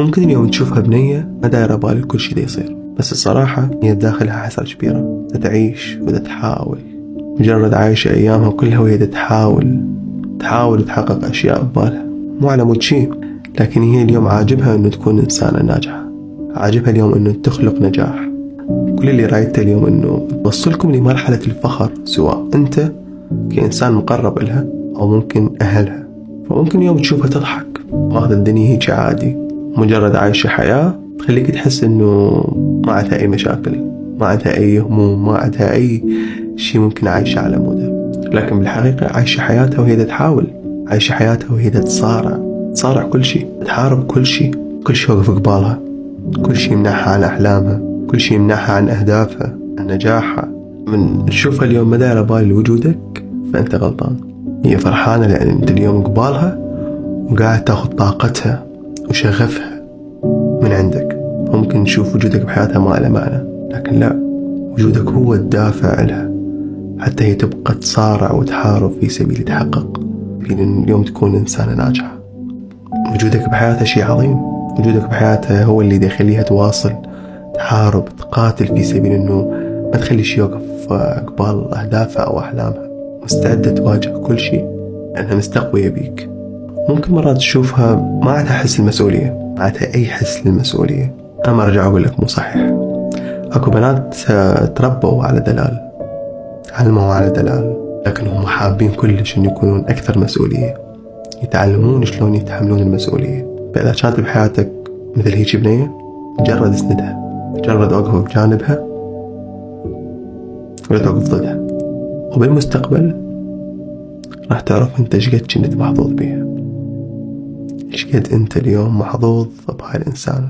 ممكن اليوم تشوفها بنية ما دايرة بالي كل شي دا يصير، بس الصراحة هي بداخلها حسرة كبيرة، دا تعيش ودا تحاول، مجرد عايشة أيامها كلها وهي دا تحاول تحقق أشياء ببالها، مو على مود شي، لكن هي اليوم عاجبها إنه تكون إنسانة ناجحة، عاجبها اليوم إنه تخلق نجاح. كل اللي رايته اليوم إنه توصلكم لمرحلة الفخر، سواء أنت كإنسان مقرب إلها أو ممكن أهلها. فممكن اليوم تشوفها تضحك وهذا الدنيا هيك عادي، مجرد عايشة حياة تخليك تحس إنه ما عندها أي مشاكل، ما عندها أي هموم، ما عندها أي شيء ممكن عايشة على مودها. لكن بالحقيقة عايشة حياتها وهي تحاول، عايشة حياتها وهي تصارع كل شيء، تحارب كل شيء واقف قبالها، كل شيء يمنعها عن أحلامها، كل شيء يمنعها عن أهدافها، عن نجاحها. من تشوفها اليوم ما دايرة بالي وجودك فأنت غلطان. هي فرحانة لأن أنت اليوم قبالها وقاعد تاخذ طاقتها وشغفها من عندك. ممكن تشوف وجودك بحياتها ما له معنى، لكن لا، وجودك هو الدافع لها حتى هي تبقى تصارع وتحارب في سبيل تحقق في اليوم تكون إنسانة ناجحة. وجودك بحياتها شيء عظيم، وجودك بحياتها هو اللي يخليها تواصل تحارب تقاتل في سبيل إنه ما تخلي شيء يوقف قبال أهدافها أو أحلامها، مستعدة تواجه كل شيء لأنها مستقوية بيك. ممكن مرات تشوفها ما عندها حس المسؤولية، ما عندها أي حس للمسؤولية. أنا ما أرجع أقول لك مو صحيح، أكو بنات تربوا على دلال، علموا على دلال، لكن هم حابين كلش إن يكونون أكثر مسؤولية، يتعلمون شلون يتحملون المسؤولية. فإذا كانت بحياتك مثل هيك بنية، جرد اسندها، جرد أوقف بجانبها ولا توقف ضدها، وبالمستقبل راح تعرف أنت شقد كنت محظوظ بيها، شقد أنت اليوم محظوظ بهاي الإنسانة.